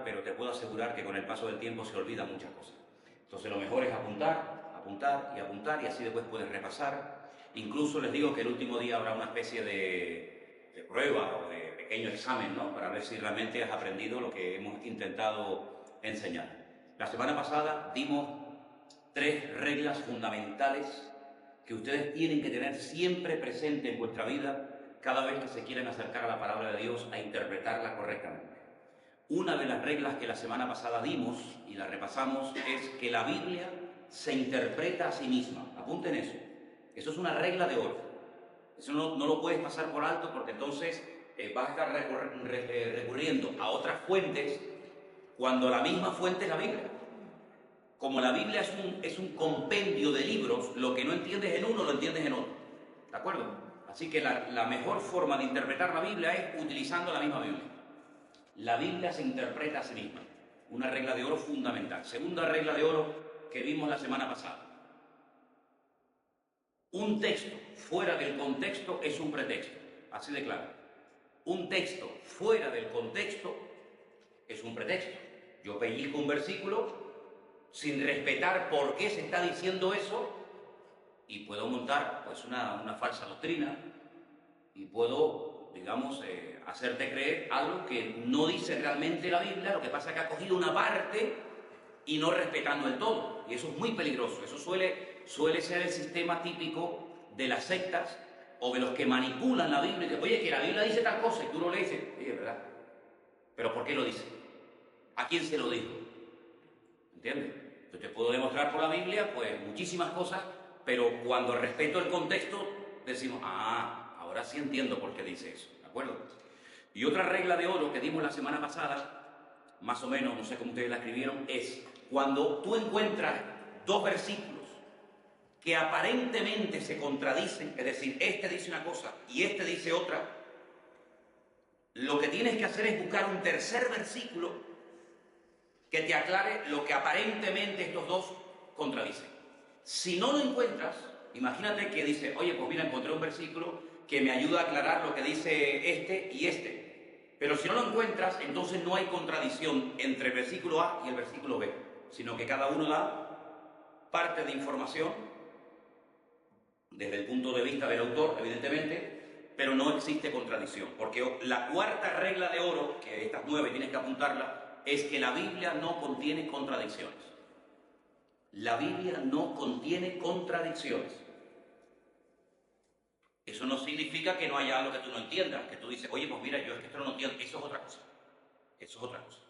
pero te puedo asegurar que con el paso del tiempo se olvidan muchas cosas. Entonces lo mejor es apuntar, apuntar y apuntar, y así después puedes repasar. Incluso les digo que el último día habrá una especie de prueba o de pequeño examen, ¿no?, para ver si realmente has aprendido lo que hemos intentado enseñar. La semana pasada dimos 3 reglas fundamentales que ustedes tienen que tener siempre presente en vuestra vida cada vez que se quieren acercar a la palabra de Dios a interpretarla correctamente. Una de las reglas que la semana pasada dimos y la repasamos es que la Biblia se interpreta a sí misma. Apunten eso. Eso es una regla de oro. Eso no lo puedes pasar por alto, porque entonces vas a estar recurriendo a otras fuentes cuando la misma fuente es la Biblia. Como la Biblia es un compendio de libros, lo que no entiendes en uno lo entiendes en otro. ¿De acuerdo? Así que la mejor forma de interpretar la Biblia es utilizando la misma Biblia. La Biblia se interpreta a sí misma. Una regla de oro fundamental. Segunda regla de oro que vimos la semana pasada. Un texto fuera del contexto es un pretexto. Así de claro. Un texto fuera del contexto es un pretexto. Yo pellizco un versículo sin respetar por qué se está diciendo eso y puedo montar pues una falsa doctrina y puedo, digamos, hacerte creer algo que no dice realmente la Biblia. Lo que pasa es que ha cogido una parte y no respetando el todo, y eso es muy peligroso. Eso suele ser el sistema típico de las sectas o de los que manipulan la Biblia y dicen, oye, que la Biblia dice tal cosa, y tú lo lees y dices, oye, es verdad, pero ¿por qué lo dice? ¿A quién se lo dijo? ¿Entiendes? Yo te puedo demostrar por la Biblia pues muchísimas cosas, pero cuando respeto el contexto decimos, ahora sí entiendo por qué dice eso, ¿de acuerdo? Y otra regla de oro que dimos la semana pasada, más o menos, no sé cómo ustedes la escribieron, es cuando tú encuentras 2 versículos que aparentemente se contradicen, es decir, este dice una cosa y este dice otra, lo que tienes que hacer es buscar un tercer versículo que te aclare lo que aparentemente estos 2 contradicen. Si no lo encuentras, imagínate que dice, oye, pues mira, encontré un versículo que me ayuda a aclarar lo que dice este y este. Pero si no lo encuentras, entonces no hay contradicción entre el versículo A y el versículo B, sino que cada uno da parte de información desde el punto de vista del autor, evidentemente, pero no existe contradicción. Porque la cuarta regla de oro, que estas 9 tienes que apuntarla, es que la Biblia no contiene contradicciones. La Biblia no contiene contradicciones. Eso no significa que no haya algo que tú no entiendas, que tú dices, oye, pues mira, yo es que esto no lo entiendo. Eso es otra cosa. Eso es otra cosa.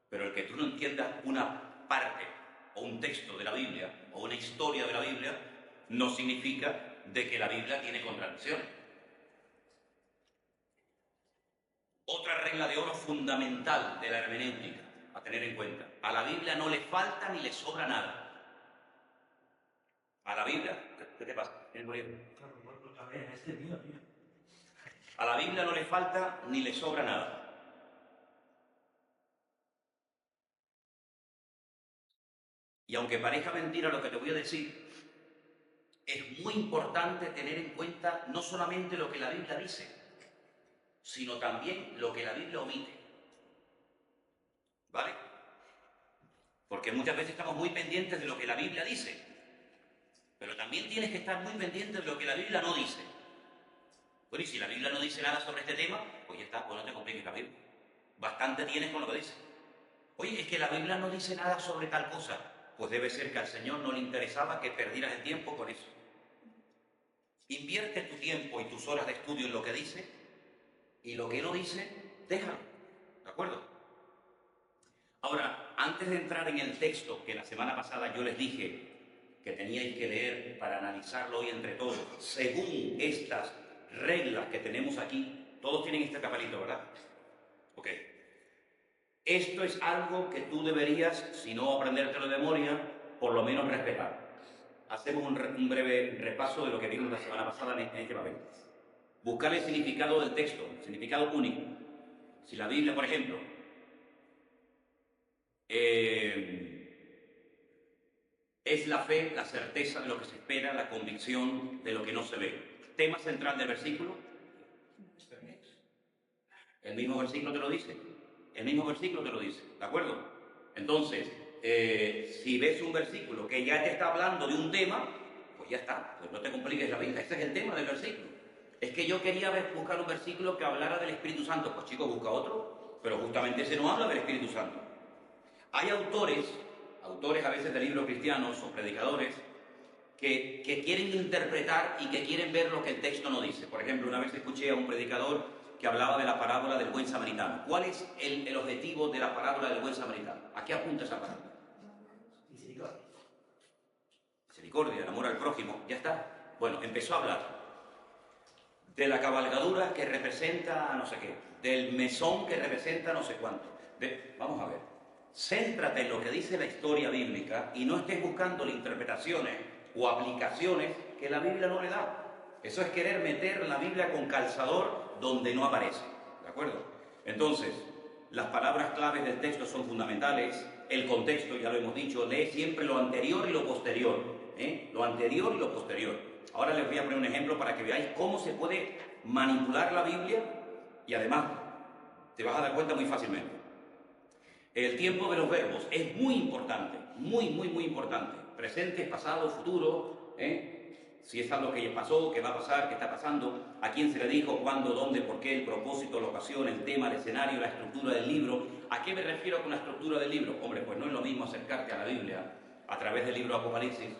Pero el que tú no entiendas una parte o un texto de la Biblia o una historia de la Biblia no significa de que la Biblia tiene contradicciones. Otra regla de oro fundamental de la hermenéutica a tener en cuenta. A la Biblia no le falta ni le sobra nada. A la Biblia, ¿qué te pasa? A la Biblia no le falta ni le sobra nada. Y aunque parezca mentira lo que te voy a decir, es muy importante tener en cuenta no solamente lo que la Biblia dice, sino también lo que la Biblia omite. ¿Vale? Porque muchas veces estamos muy pendientes de lo que la Biblia dice, pero también tienes que estar muy pendiente de lo que la Biblia no dice. Bueno, y si la Biblia no dice nada sobre este tema, pues ya está, pues no te compliques la Biblia. Bastante tienes con lo que dice. Oye, es que la Biblia no dice nada sobre tal cosa. Pues debe ser que al Señor no le interesaba que perdieras el tiempo con eso. Invierte tu tiempo y tus horas de estudio en lo que dice, y lo que no dice, déjalo. ¿De acuerdo? Ahora, antes de entrar en el texto que la semana pasada yo les dije que teníais que leer para analizarlo hoy entre todos, según estas reglas que tenemos aquí, todos tienen este papelito, ¿verdad? Ok. Esto es algo que tú deberías, si no aprendértelo de memoria, por lo menos respetar. Hacemos un breve repaso de lo que vimos la semana pasada en este papel. Buscar el significado del texto, el significado único. Si la Biblia, por ejemplo, es la fe, la certeza de lo que se espera, la convicción de lo que no se ve. Tema central del versículo. El mismo versículo te lo dice. El mismo versículo te lo dice, ¿de acuerdo? Entonces, si ves un versículo que ya te está hablando de un tema, pues ya está, pues no te compliques la vida, ese es el tema del versículo. Es que yo quería buscar un versículo que hablara del Espíritu Santo, pues chicos, busca otro, pero justamente ese no habla del Espíritu Santo. Hay autores a veces de libros cristianos o predicadores, que quieren interpretar y que quieren ver lo que el texto no dice. Por ejemplo, una vez escuché a un predicador que hablaba de la parábola del buen samaritano. ¿Cuál es el objetivo de la parábola del buen samaritano? ¿A qué apunta esa parábola? Misericordia. Misericordia, el amor al prójimo, ya está. Bueno, empezó a hablar de la cabalgadura que representa no sé qué, del mesón que representa no sé cuánto. Vamos a ver, céntrate en lo que dice la historia bíblica y no estés buscando interpretaciones o aplicaciones que la Biblia no le da. Eso es querer meter la Biblia con calzador donde no aparece, ¿de acuerdo? Entonces, las palabras claves del texto son fundamentales. El contexto, ya lo hemos dicho, lee siempre lo anterior y lo posterior, lo anterior y lo posterior. Ahora les voy a poner un ejemplo para que veáis cómo se puede manipular la Biblia y además te vas a dar cuenta muy fácilmente. El tiempo de los verbos es muy importante, muy importante. Presente, pasado, futuro, si es algo que ya pasó, que va a pasar, que está pasando, a quién se le dijo, cuándo, dónde, por qué, el propósito, la ocasión, el tema, el escenario, la estructura del libro. ¿A qué me refiero con la estructura del libro? Hombre, pues no es lo mismo acercarte a la Biblia a través del libro Apocalipsis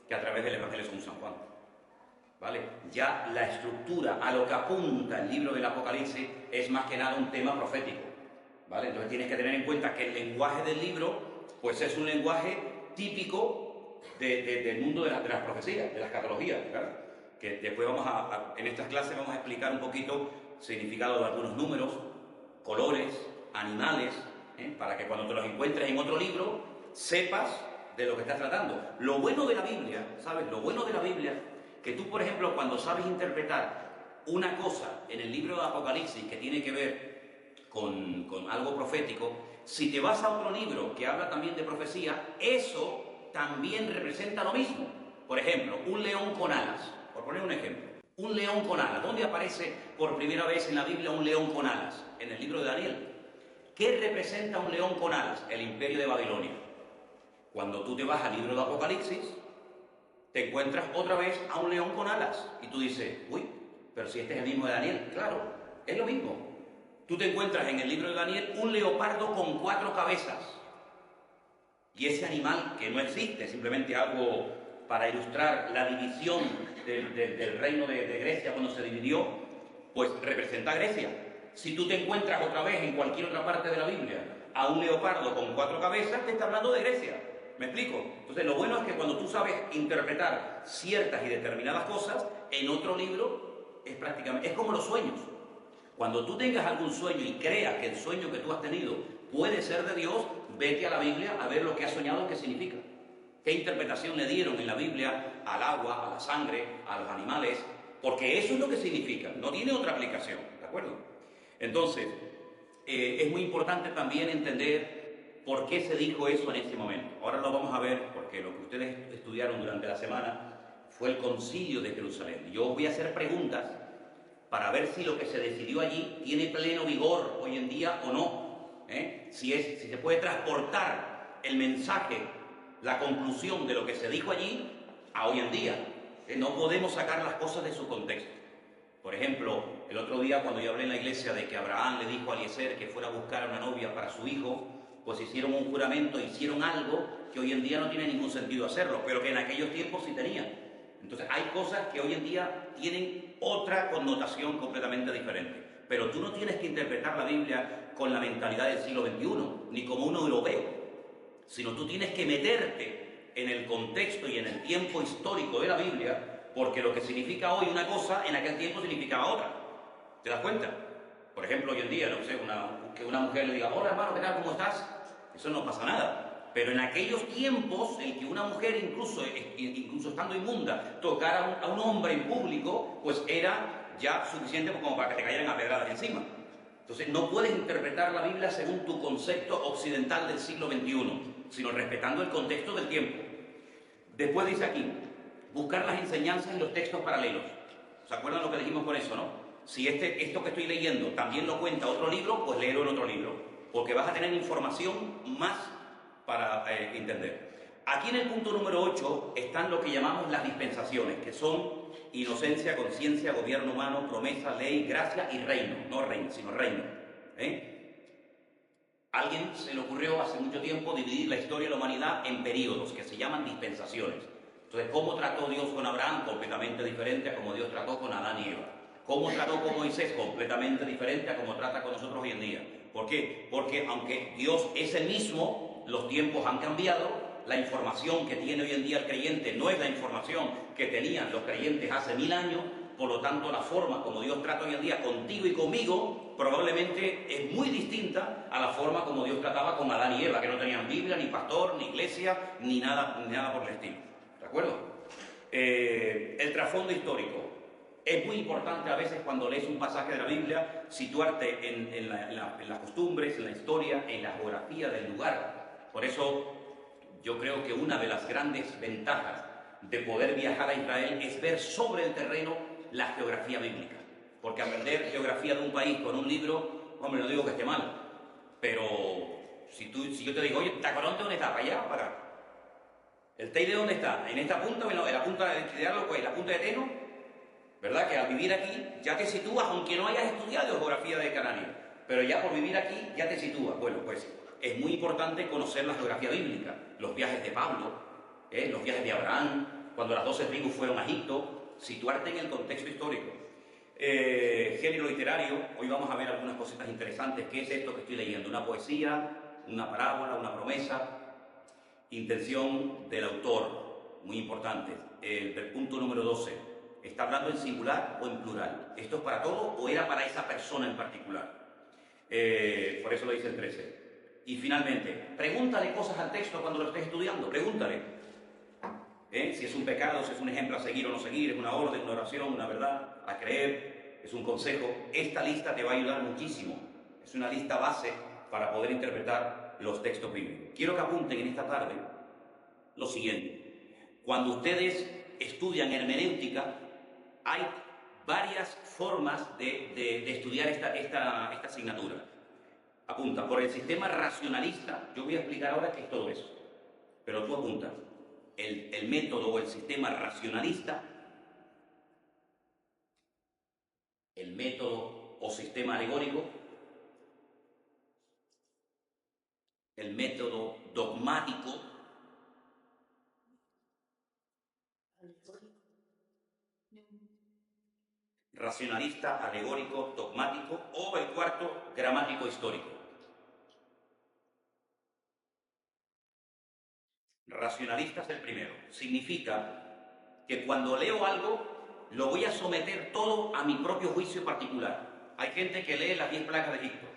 que a través del Evangelio según San Juan. ¿Vale? Ya la estructura, a lo que apunta el libro del Apocalipsis, es más que nada un tema profético. ¿Vale? Entonces tienes que tener en cuenta que el lenguaje del libro, pues es un lenguaje típico del mundo de las profecías, de las escatologías, ¿verdad? Que después en estas clases vamos a explicar un poquito el significado de algunos números, colores, animales, para que cuando te los encuentres en otro libro, sepas de lo que estás tratando. Lo bueno de la Biblia, ¿sabes? Lo bueno de la Biblia, que tú, por ejemplo, cuando sabes interpretar una cosa en el libro de Apocalipsis que tiene que ver con algo profético, si te vas a otro libro que habla también de profecía, eso también representa lo mismo. Por ejemplo, un león con alas, por poner un ejemplo. Un león con alas. ¿Dónde aparece por primera vez en la Biblia un león con alas? En el libro de Daniel. ¿Qué representa un león con alas? El imperio de Babilonia. Cuando tú te vas al libro de Apocalipsis, te encuentras otra vez a un león con alas. Y tú dices, uy, pero si este es el mismo de Daniel. Claro, es lo mismo. Tú te encuentras en el libro de Daniel un leopardo con 4 cabezas. Y ese animal, que no existe, simplemente algo para ilustrar la división del reino de Grecia cuando se dividió, pues representa a Grecia. Si tú te encuentras otra vez en cualquier otra parte de la Biblia a un leopardo con 4 cabezas, te está hablando de Grecia. ¿Me explico? Entonces, lo bueno es que cuando tú sabes interpretar ciertas y determinadas cosas, en otro libro es como los sueños. Cuando tú tengas algún sueño y creas que el sueño que tú has tenido puede ser de Dios, vete a la Biblia a ver lo que has soñado, qué significa. ¿Qué interpretación le dieron en la Biblia al agua, a la sangre, a los animales? Porque eso es lo que significa, no tiene otra aplicación, ¿de acuerdo? Entonces, es muy importante también entender por qué se dijo eso en ese momento. Ahora lo vamos a ver, porque lo que ustedes estudiaron durante la semana fue el Concilio de Jerusalén. Yo os voy a hacer preguntas para ver si lo que se decidió allí tiene pleno vigor hoy en día o no. Si se puede transportar el mensaje, la conclusión de lo que se dijo allí a hoy en día. No podemos sacar las cosas de su contexto. Por ejemplo, el otro día cuando yo hablé en la iglesia de que Abraham le dijo a Eliezer que fuera a buscar a una novia para su hijo, pues hicieron un juramento, hicieron algo que hoy en día no tiene ningún sentido hacerlo, pero que en aquellos tiempos sí tenía. Entonces hay cosas que hoy en día tienen otra connotación completamente diferente. Pero tú no tienes que interpretar la Biblia con la mentalidad del siglo XXI, ni como un europeo, sino tú tienes que meterte en el contexto y en el tiempo histórico de la Biblia, porque lo que significa hoy una cosa, en aquel tiempo significaba otra. ¿Te das cuenta? Por ejemplo, hoy en día, no sé, que una mujer le diga, hola hermano, ¿qué tal? ¿Cómo estás? Eso no pasa nada. Pero en aquellos tiempos, el que una mujer, incluso estando inmunda, tocara a un hombre en público, pues era ya suficiente como para que te cayeran a pedradas encima. Entonces, no puedes interpretar la Biblia según tu concepto occidental del siglo XXI, sino respetando el contexto del tiempo. Después dice aquí, buscar las enseñanzas en los textos paralelos. ¿Se acuerdan lo que dijimos con eso, no? Si esto que estoy leyendo también lo cuenta otro libro, pues léelo en otro libro. porque vas a tener información más para entender. Aquí en el punto número 8 están lo que llamamos las dispensaciones, que son inocencia, conciencia, gobierno humano, promesa, ley, gracia y reino. No reino, sino reino. Alguien se le ocurrió hace mucho tiempo dividir la historia de la humanidad en periodos, que se llaman dispensaciones. Entonces, ¿cómo trató Dios con Abraham? Completamente diferente a como Dios trató con Adán y Eva. ¿Cómo trató con Moisés? Completamente diferente a como trata con nosotros hoy en día. ¿Por qué? Porque aunque Dios es el mismo, los tiempos han cambiado. La información que tiene hoy en día el creyente no es la información que tenían los creyentes hace 1000 años, por lo tanto la forma como Dios trata hoy en día contigo y conmigo probablemente es muy distinta a la forma como Dios trataba con Adán y Eva, que no tenían Biblia, ni pastor, ni iglesia, ni nada por el estilo. ¿De acuerdo? El trasfondo histórico. Es muy importante a veces cuando lees un pasaje de la Biblia situarte en las costumbres, en la historia, en la geografía del lugar. Por eso yo creo que una de las grandes ventajas de poder viajar a Israel es ver sobre el terreno la geografía bíblica. Porque aprender geografía de un país con un libro, hombre, no digo que esté mal, pero si yo te digo, oye, ¿Tacoronte dónde está? ¿Para allá o para acá? ¿El Teide dónde está? ¿En esta punta o en la punta de algo, la punta de Teno? ¿Verdad? Que al vivir aquí ya te sitúas, aunque no hayas estudiado geografía de Canarias, pero ya por vivir aquí ya te sitúas. Bueno, pues es muy importante conocer la geografía bíblica, los viajes de Pablo, los viajes de Abraham, cuando las 12 tribus fueron a Egipto, situarte en el contexto histórico. Género literario, hoy vamos a ver algunas cositas interesantes. ¿Qué es esto que estoy leyendo? Una poesía, una parábola, una promesa. Intención del autor, muy importante. El punto número 12, ¿está hablando en singular o en plural? ¿Esto es para todo o era para esa persona en particular? Por eso lo dice el 13. Y finalmente, pregúntale cosas al texto cuando lo estés estudiando, pregúntale. Si es un pecado, si es un ejemplo a seguir o no seguir, es una orden, una oración, una verdad, a creer, es un consejo. Esta lista te va a ayudar muchísimo. Es una lista base para poder interpretar los textos bíblicos. Quiero que apunten en esta tarde lo siguiente. Cuando ustedes estudian hermenéutica, hay varias formas de estudiar esta asignatura. Apunta, por el sistema racionalista, yo voy a explicar ahora qué es todo eso, pero tú apunta, el método o el sistema racionalista, el método o sistema alegórico, el método dogmático, racionalista, alegórico, dogmático, o el cuarto, gramático histórico. Racionalista es el primero. Significa que cuando leo algo, lo voy a someter todo a mi propio juicio particular. Hay gente que lee las 10 plagas de Egipto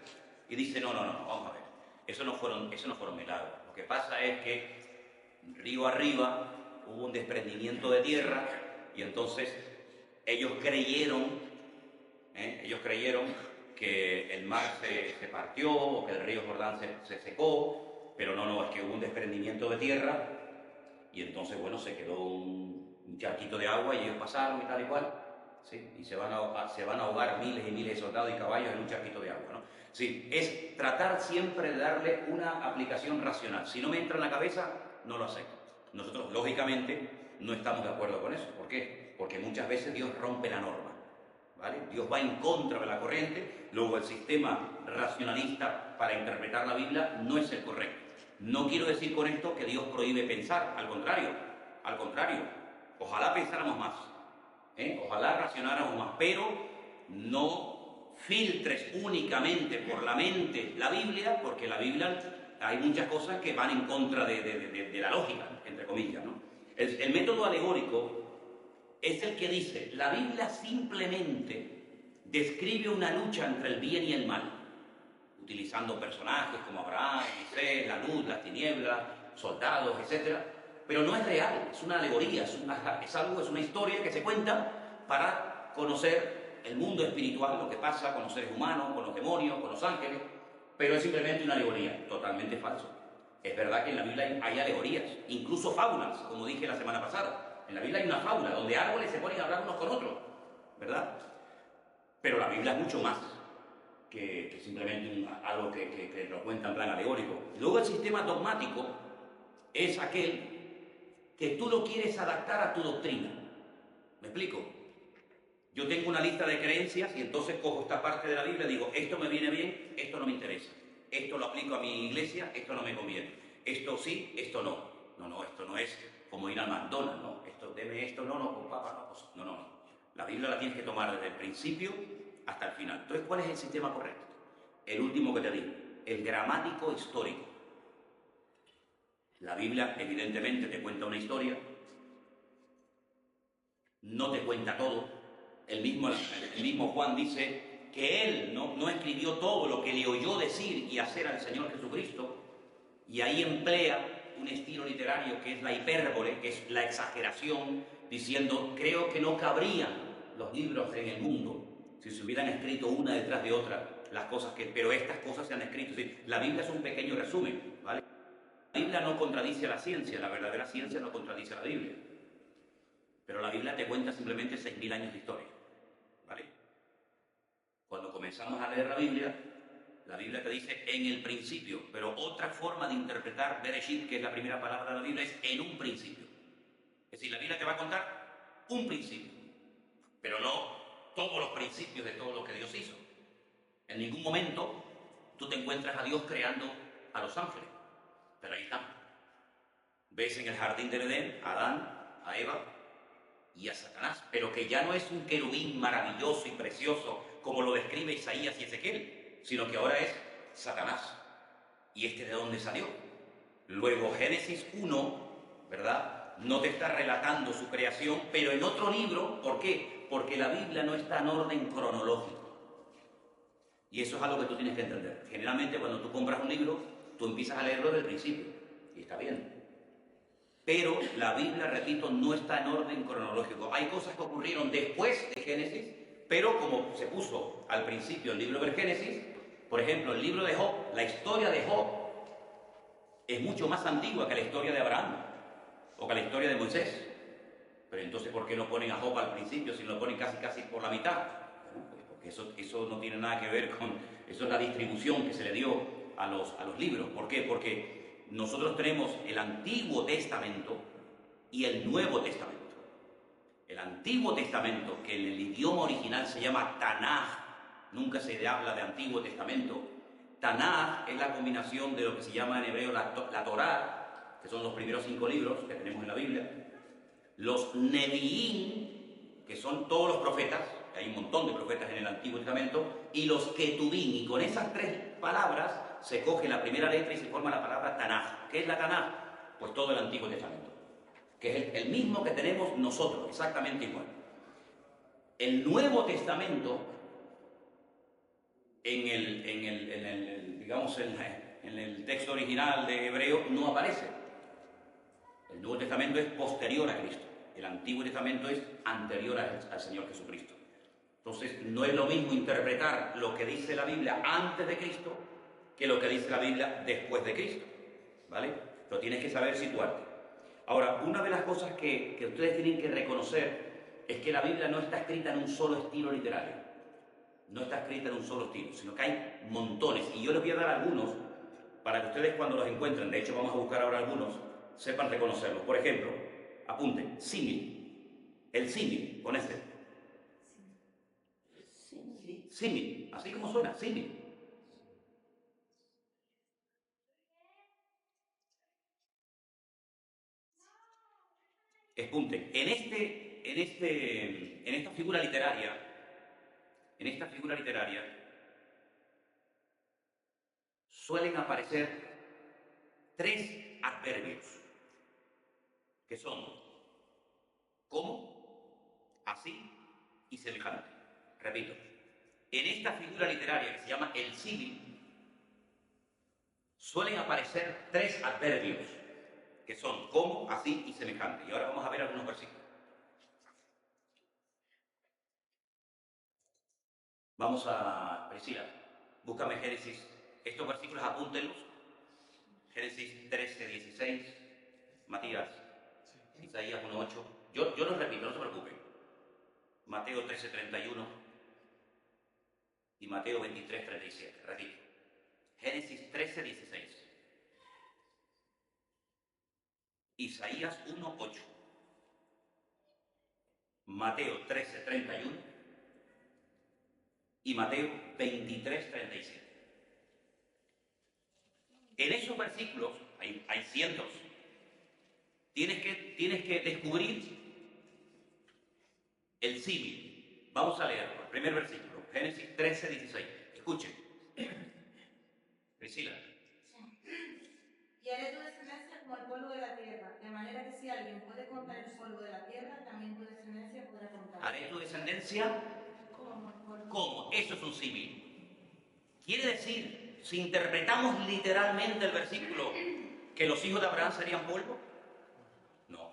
y dice, no, vamos a ver, eso no fueron milagros. Lo que pasa es que río arriba hubo un desprendimiento de tierra y entonces ellos creyeron que el mar se partió o que el río Jordán se secó, pero no, es que hubo un desprendimiento de tierra y entonces, bueno, se quedó un charquito de agua y ellos pasaron y tal y cual, ¿sí? Y se van a ahogar miles y miles de soldados y caballos en un charquito de agua, ¿no? Sí, es tratar siempre de darle una aplicación racional. Si no me entra en la cabeza, no lo acepto. Nosotros, lógicamente, no estamos de acuerdo con eso. ¿Por qué? Porque muchas veces Dios rompe la norma, ¿vale? Dios va en contra de la corriente, luego el sistema racionalista para interpretar la Biblia no es el correcto. No quiero decir con esto que Dios prohíbe pensar, al contrario, ojalá pensáramos más, ojalá racionáramos más, pero no filtres únicamente por la mente la Biblia, porque la Biblia hay muchas cosas que van en contra de la lógica, entre comillas, ¿no? El método alegórico es el que dice, la Biblia simplemente describe una lucha entre el bien y el mal, utilizando personajes como Abraham, Moisés, la luz, las tinieblas, soldados, etc. Pero no es real, es una alegoría, es una historia que se cuenta para conocer el mundo espiritual, lo que pasa con los seres humanos, con los demonios, con los ángeles, pero es simplemente una alegoría, totalmente falso. Es verdad que en la Biblia hay alegorías, incluso fábulas, como dije la semana pasada. En la Biblia hay una fábula donde árboles se ponen a hablar unos con otros, ¿verdad? Pero la Biblia es mucho más. que simplemente algo que lo cuenta en plan alegórico. Luego el sistema dogmático es aquel que tú lo quieres adaptar a tu doctrina. ¿Me explico? Yo tengo una lista de creencias y entonces cojo esta parte de la Biblia y digo, esto me viene bien, esto no me interesa. Esto lo aplico a mi iglesia, esto no me conviene. Esto sí, esto no. No, esto no es como ir al McDonald's, ¿no? Esto, deme esto, no, papá, no, pues, no. La Biblia la tienes que tomar desde el principio hasta el final. Entonces, ¿cuál es el sistema correcto? El último que te digo, el gramático histórico. La Biblia, evidentemente, te cuenta una historia, no te cuenta todo. El mismo Juan dice que él no escribió todo lo que le oyó decir y hacer al Señor Jesucristo, y ahí emplea un estilo literario que es la hipérbole, que es la exageración, diciendo, creo que no cabrían los libros en el mundo si se hubieran escrito una detrás de otra las cosas pero estas cosas se han escrito. Es decir, la Biblia es un pequeño resumen, ¿vale? La Biblia no contradice a la ciencia, la verdadera ciencia no contradice a la Biblia. Pero la Biblia te cuenta simplemente 6.000 años de historia, ¿vale? Cuando comenzamos a leer la Biblia te dice en el principio, pero otra forma de interpretar Bereshit, que es la primera palabra de la Biblia, es en un principio. Es decir, la Biblia te va a contar un principio, pero no todos los principios de todo lo que Dios hizo. En ningún momento tú te encuentras a Dios creando a los ángeles, pero ahí están. Ves en el jardín del Edén a Adán, a Eva y a Satanás, pero que ya no es un querubín maravilloso y precioso como lo describe Isaías y Ezequiel, sino que ahora es Satanás. ¿Y este de dónde salió? Luego Génesis 1, ¿verdad?, no te está relatando su creación, pero en otro libro. ¿Por qué? Porque la Biblia no está en orden cronológico. Y eso es algo que tú tienes que entender. Generalmente cuando tú compras un libro, tú empiezas a leerlo desde el principio, y está bien. Pero la Biblia, repito, no está en orden cronológico. Hay cosas que ocurrieron después de Génesis, pero como se puso al principio el libro del Génesis, por ejemplo, el libro de Job, la historia de Job es mucho más antigua que la historia de Abraham o que la historia de Moisés. Pero entonces, ¿por qué no ponen a Job al principio si lo ponen casi por la mitad? Bueno, pues porque eso no tiene nada que ver con... Eso es la distribución que se le dio a los libros. ¿Por qué? Porque nosotros tenemos el Antiguo Testamento y el Nuevo Testamento. El Antiguo Testamento, que en el idioma original se llama Tanaj, nunca se habla de Antiguo Testamento. Tanaj es la combinación de lo que se llama en hebreo la Torá, que son los primeros 5 libros que tenemos en la Biblia, los Nevi'im, que son todos los profetas, hay un montón de profetas en el Antiguo Testamento, y los Ketubim, y con esas 3 palabras se coge la primera letra y se forma la palabra Tanaj. ¿Qué es la Tanaj? Pues todo el Antiguo Testamento, que es el mismo que tenemos nosotros, exactamente igual. El Nuevo Testamento, digamos, en el texto original de hebreo, no aparece. El Nuevo Testamento es posterior a Cristo. El Antiguo Testamento es anterior al Señor Jesucristo. Entonces, no es lo mismo interpretar lo que dice la Biblia antes de Cristo que lo que dice la Biblia después de Cristo, ¿vale? Pero tienes que saber situarte. Ahora, una de las cosas que ustedes tienen que reconocer es que la Biblia no está escrita en un solo estilo literario. No está escrita en un solo estilo, sino que hay montones. Y yo les voy a dar algunos para que ustedes, cuando los encuentren, de hecho vamos a buscar ahora algunos, sepan reconocerlos. Por ejemplo, apunten, símil. El símil, con este. Símil, así como suena, símil. Apunten, en esta figura literaria, suelen aparecer 3 adverbios, que son como, así y semejante. Repito, en esta figura literaria que se llama el símil, suelen aparecer 3 adverbios, que son como, así y semejante. Y ahora vamos a ver algunos versículos. Vamos a Priscila, búscame Génesis, estos versículos apúntenlos. Génesis 13:16, Matías, Isaías 1:8. Yo los repito, no se preocupen. Mateo 13:31, y Mateo 23, 37. Repito. Génesis 13, 16. Isaías 1, 8. Mateo 13, 31. Y Mateo 23, 37. En esos versículos, hay cientos, tienes que descubrir el símil. Vamos a leerlo. El primer versículo, Génesis 13, 16. Escuchen. Priscila. Y haré tu descendencia como el polvo de la tierra, de manera que si alguien puede contar el polvo de la tierra, también tu descendencia podrá contar. Haré tu descendencia como. Eso es un símil. Quiere decir, si interpretamos literalmente el versículo, que los hijos de Abraham serían polvo. No.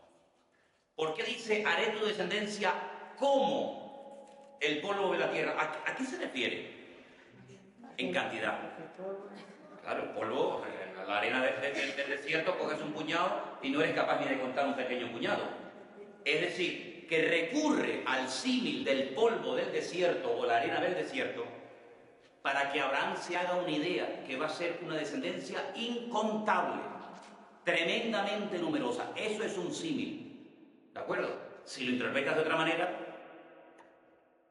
¿Por qué dice haré tu descendencia como el polvo de la tierra? ¿A qué se refiere? En cantidad. Claro, el polvo, la arena del desierto, coges un puñado y no eres capaz ni de contar un pequeño puñado. Es decir, que recurre al símil del polvo del desierto o la arena del desierto para que Abraham se haga una idea que va a ser una descendencia incontable, tremendamente numerosa. Eso es un símil, ¿de acuerdo? Si lo interpretas de otra manera,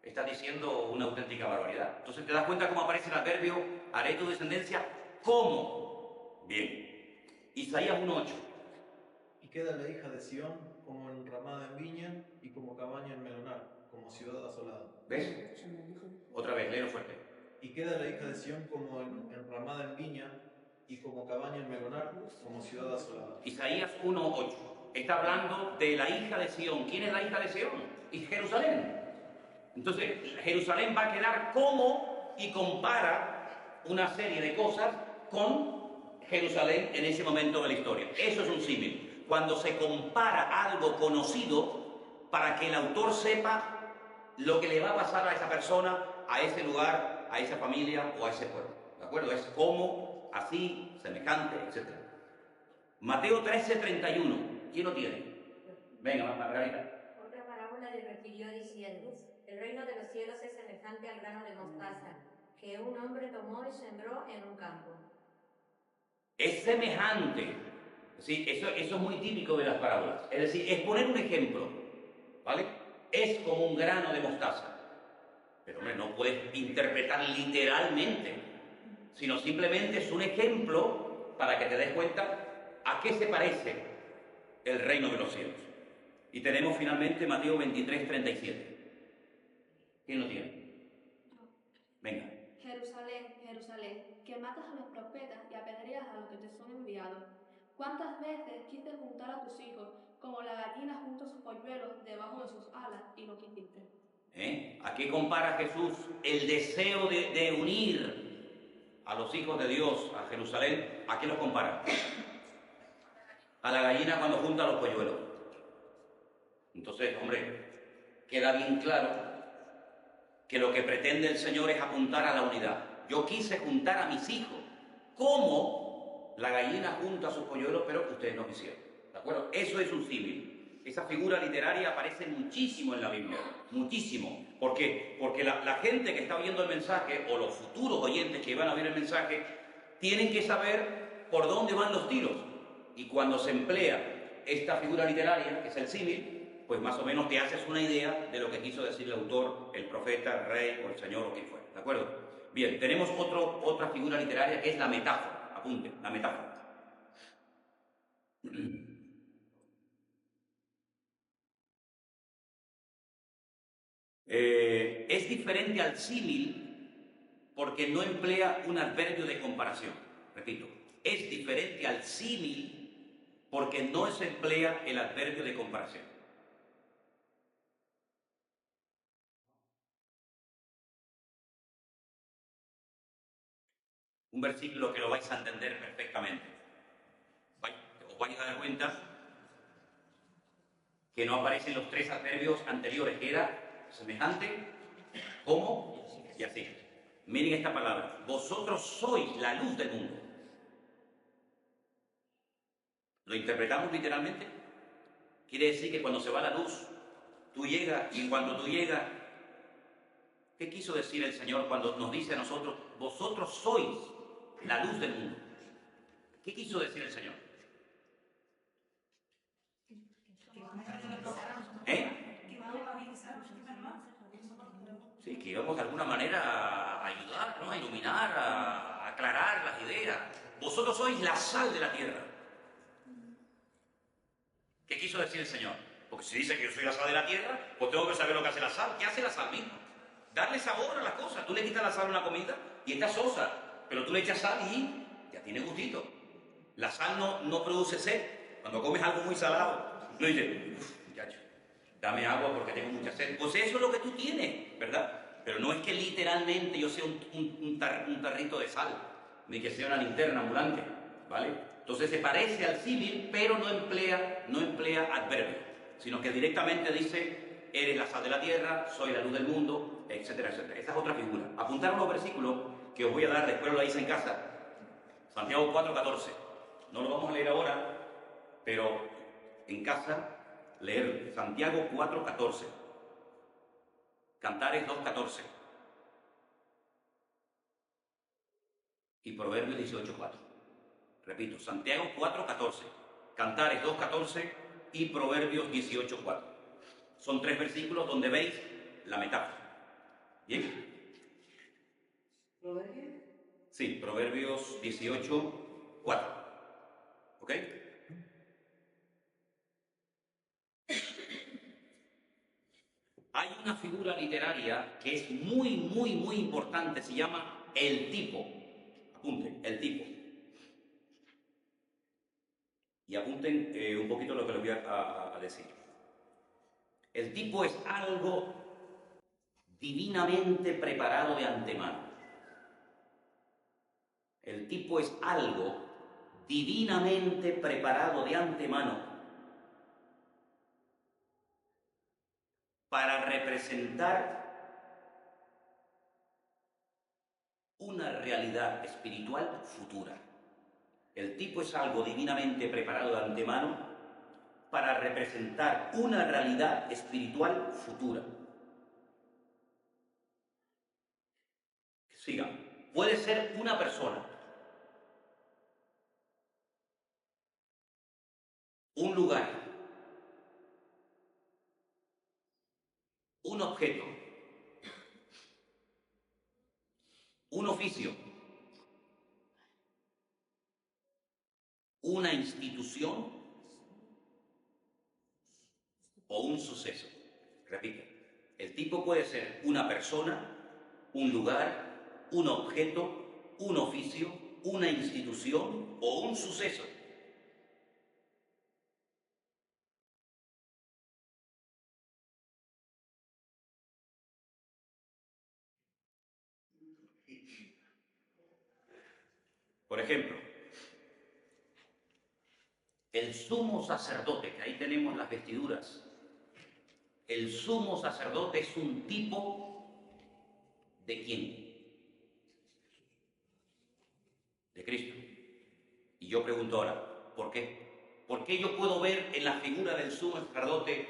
estás diciendo una auténtica barbaridad. Entonces te das cuenta cómo aparece el adverbio haré tu descendencia como. Bien. Isaías 1:8. Y queda la hija de Sión como enramada en viña y como cabaña en melonar, como ciudad asolada. ¿Ves? Otra vez, léelo fuerte. Y queda la hija de Sión como enramada en viña y como cabaña en melonar, como ciudad asolada. Isaías 1:8. Está hablando de la hija de Sión. ¿Quién es la hija de Sión? Y Jerusalén. Entonces, Jerusalén va a quedar como y compara una serie de cosas con Jerusalén en ese momento de la historia. Eso es un símil. Cuando se compara algo conocido para que el autor sepa lo que le va a pasar a esa persona, a ese lugar, a esa familia o a ese pueblo. ¿De acuerdo? Es como, así, semejante, etc. Mateo 13, 31. ¿Quién lo tiene? Venga, Margarita. Otra parábola le refirió diciendo: el reino de los cielos es semejante al grano de mostaza, que un hombre tomó y sembró en un campo. Es semejante. Sí, eso es muy típico de las parábolas. Es decir, es poner un ejemplo, ¿vale? Es como un grano de mostaza. Pero, hombre, no puedes interpretar literalmente, sino simplemente es un ejemplo para que te des cuenta a qué se parece el reino de los cielos. Y tenemos finalmente Mateo 23, 37. ¿Quién lo tiene? Venga. Jerusalén, Jerusalén, que matas a los profetas y apedreas a los que te son enviados. ¿Cuántas veces quise juntar a tus hijos como la gallina junta sus polluelos debajo de sus alas y no quisiste? ¿A qué compara Jesús el deseo de unir a los hijos de Dios a Jerusalén? ¿A qué los compara? A la gallina cuando junta los polluelos. Entonces, hombre, queda bien claro que lo que pretende el Señor es apuntar a la unidad. Yo quise juntar a mis hijos como la gallina junta a sus polluelos, pero ustedes no quisieron. ¿De acuerdo? Eso es un símil. Esa figura literaria aparece muchísimo en la Biblia, muchísimo. ¿Por qué? Porque la gente que está oyendo el mensaje, o los futuros oyentes que van a oír el mensaje, tienen que saber por dónde van los tiros. Y cuando se emplea esta figura literaria, que es el símil, pues más o menos te haces una idea de lo que quiso decir el autor, el profeta, el rey o el señor o quien fuera. ¿De acuerdo? Bien, tenemos otra figura literaria que es la metáfora. Apunte, la metáfora. Es diferente al símil porque no emplea un adverbio de comparación. Repito, es diferente al símil porque no se emplea el adverbio de comparación. Un versículo que lo vais a entender perfectamente. Os vais a dar cuenta que no aparecen los tres adverbios anteriores, que era semejante, como y así. Miren esta palabra: vosotros sois la luz del mundo. ¿Lo interpretamos literalmente? Quiere decir que cuando se va la luz, tú llegas, y cuando tú llegas, ¿Qué quiso decir el Señor cuando nos dice a nosotros, vosotros sois la luz del mundo? ¿Qué quiso decir el Señor? ¿Eh? Sí, que íbamos de alguna manera a ayudar, ¿no? A iluminar, a aclarar las ideas. Vosotros sois la sal de la tierra. ¿Qué quiso decir el Señor? Porque si dice que yo soy la sal de la tierra, pues tengo que saber lo que hace la sal. ¿Qué hace la sal misma? Darle sabor a las cosas. Tú le quitas la sal a una comida y está sosa, pero tú le echas sal y ya tiene gustito. La sal no produce sed. Cuando comes algo muy salado, no dices, uff, muchacho, dame agua porque tengo mucha sed. Pues eso es lo que tú tienes, ¿verdad? Pero no es que literalmente yo sea un tarrito de sal, ni que sea una linterna ambulante, ¿vale? Entonces se parece al símil, pero no emplea adverbio, sino que directamente dice, eres la sal de la tierra, soy la luz del mundo, etcétera, etcétera. Esa es otra figura. Apuntar unos versículos que os voy a dar, después lo leéis en casa. Santiago 4:14. No lo vamos a leer ahora, pero en casa leer Santiago 4:14. Cantares 2:14. Y Proverbios 18:4. Repito, Santiago 4:14. Cantares 2:14 y Proverbios 18:4. Son 3 versículos donde veis la metáfora. ¿Bien? ¿Proverbios? Sí, Proverbios 18:4. ¿Ok? Hay una figura literaria que es muy importante, se llama el tipo. Apunten, el tipo. Y apunten un poquito lo que les voy a decir. El tipo es algo divinamente preparado de antemano. El tipo es algo divinamente preparado de antemano para representar una realidad espiritual futura. El tipo es algo divinamente preparado de antemano para representar una realidad espiritual futura. Sigan. Puede ser una persona, un lugar, un objeto, un oficio, una institución o un suceso. Repito, el tipo puede ser una persona, un lugar, un objeto, un oficio, una institución o un suceso. Por ejemplo, el sumo sacerdote, que ahí tenemos las vestiduras. El sumo sacerdote es un tipo ¿de quién? De Cristo. Y yo pregunto ahora, ¿por qué? ¿Por qué yo puedo ver en la figura del sumo sacerdote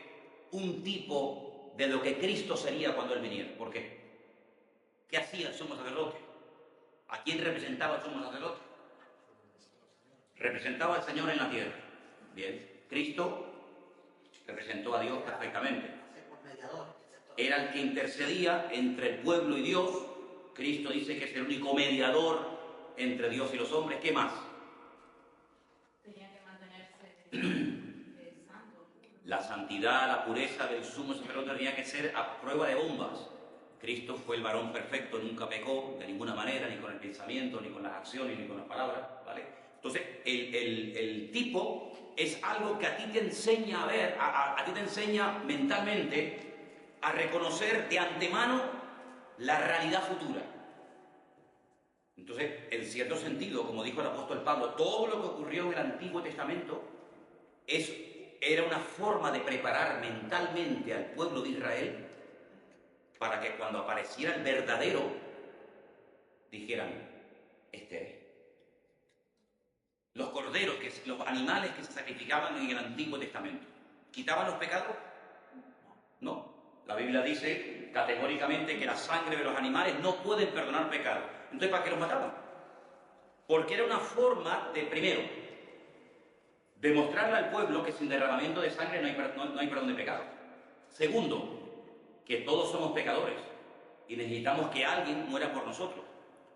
un tipo de lo que Cristo sería cuando Él viniera? ¿Por qué? ¿Qué hacía el sumo sacerdote? ¿A quién representaba el sumo sacerdote? Representaba al Señor en la tierra. Bien, Cristo representó a Dios perfectamente. Era el que intercedía entre el pueblo y Dios. Cristo dice que es el único mediador entre Dios y los hombres. ¿Qué más? Tenía que mantenerse santo. La santidad, la pureza del sumo sacerdote tenía que ser a prueba de bombas. Cristo fue el varón perfecto, nunca pecó de ninguna manera, ni con el pensamiento, ni con las acciones, ni con las palabras, ¿vale? Entonces, el tipo es algo que a ti te enseña a ver, a ti te enseña mentalmente a reconocer de antemano la realidad futura. Entonces, en cierto sentido, como dijo el apóstol Pablo, todo lo que ocurrió en el Antiguo Testamento era una forma de preparar mentalmente al pueblo de Israel para que cuando apareciera el verdadero dijeran, este es. Los corderos, los animales que se sacrificaban en el Antiguo Testamento, ¿quitaban los pecados? No. La Biblia dice categóricamente que la sangre de los animales no pueden perdonar pecados. Entonces, ¿para qué los mataban? Porque era una forma de, primero, demostrarle al pueblo que sin derramamiento de sangre no hay perdón de pecado. Segundo, que todos somos pecadores y necesitamos que alguien muera por nosotros.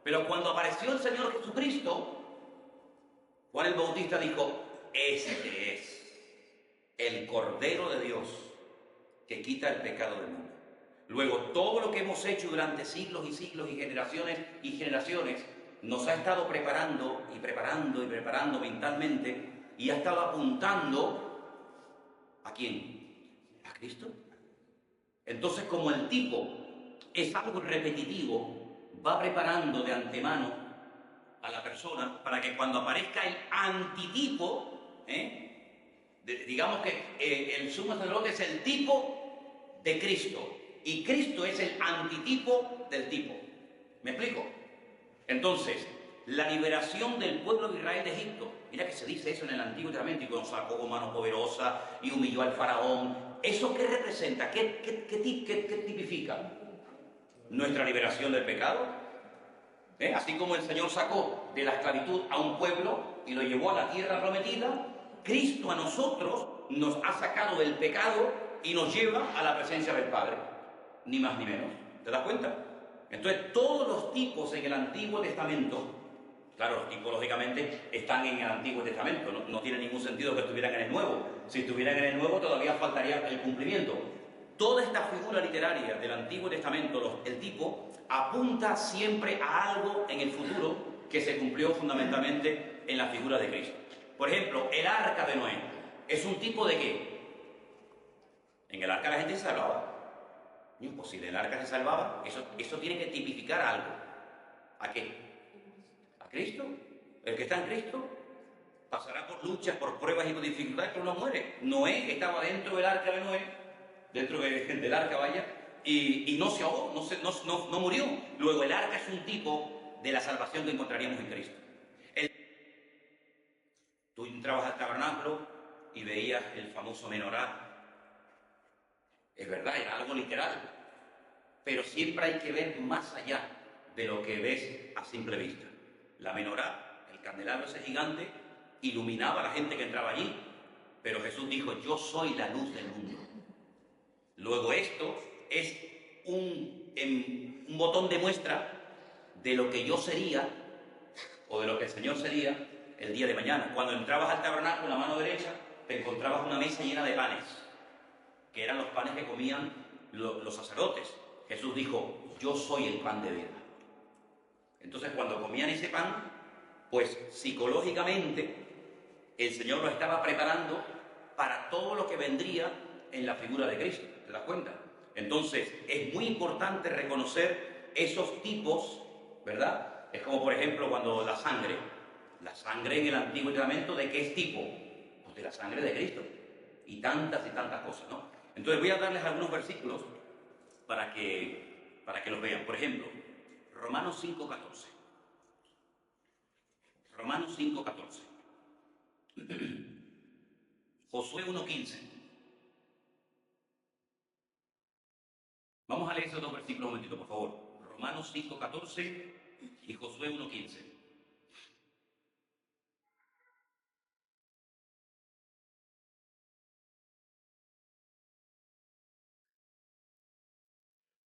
Pero cuando apareció el Señor Jesucristo, Juan el Bautista dijo: este es el Cordero de Dios que quita el pecado del mundo. Luego, todo lo que hemos hecho durante siglos y siglos y generaciones nos ha estado preparando y preparando y preparando mentalmente, y ha estado apuntando ¿a quién? ¿A Cristo? Entonces, como el tipo es algo repetitivo, va preparando de antemano a la persona para que cuando aparezca el antitipo, digamos que el sumo sacerdote es el tipo de Cristo y Cristo es el antitipo del tipo. ¿Me explico? Entonces, la liberación del pueblo de Israel de Egipto, mira que se dice eso en el Antiguo Testamento, y cuando sacó con mano poderosa y humilló al faraón, ¿eso qué representa? ¿Qué tipifica? Nuestra liberación del pecado. Así como el Señor sacó de la esclavitud a un pueblo y lo llevó a la tierra prometida, Cristo a nosotros nos ha sacado del pecado y nos lleva a la presencia del Padre, ni más ni menos. ¿Te das cuenta? Entonces, todos los tipos en el Antiguo Testamento, claro, los tipos lógicamente están en el Antiguo Testamento, no tiene ningún sentido que estuvieran en el Nuevo. Si estuvieran en el Nuevo todavía faltaría el cumplimiento. Toda esta figura literaria del Antiguo Testamento, el tipo, apunta siempre a algo en el futuro que se cumplió fundamentalmente en la figura de Cristo. Por ejemplo, el arca de Noé es un tipo de ¿qué? En el arca la gente se salvaba. Imposible, en el arca se salvaba. Eso tiene que tipificar algo. ¿A qué? ¿A Cristo? El que está en Cristo pasará por luchas, por pruebas y por dificultades, pero no muere. Noé estaba dentro del arca de Noé, dentro del arca, vaya, y no se ahogó, no murió. Luego, el arca es un tipo de la salvación que encontraríamos en Cristo. Tú entrabas al tabernáculo y veías el famoso menorá. Es verdad, era algo literal, pero siempre hay que ver más allá de lo que ves a simple vista. La menorá, el candelabro ese gigante, iluminaba a la gente que entraba allí, pero Jesús dijo: yo soy la luz del mundo. Luego, esto es un botón de muestra de lo que yo sería, o de lo que el Señor sería el día de mañana. Cuando entrabas al tabernáculo, en la mano derecha, te encontrabas una mesa llena de panes, que eran los panes que comían los sacerdotes. Jesús dijo: yo soy el pan de vida. Entonces, cuando comían ese pan, pues psicológicamente el Señor lo estaba preparando para todo lo que vendría en la figura de Cristo. ¿Te das cuenta? Entonces, es muy importante reconocer esos tipos, ¿verdad? Es como, por ejemplo, cuando la sangre en el Antiguo Testamento, ¿de qué es tipo? Pues de la sangre de Cristo. Y tantas cosas, ¿no? Entonces, voy a darles algunos versículos para que los vean. Por ejemplo, Romanos 5:14. Romanos 5:14. Josué 1:15. Vamos a leer esos dos versículos un momentito, por favor. Romanos 5:14 y Josué 1:15.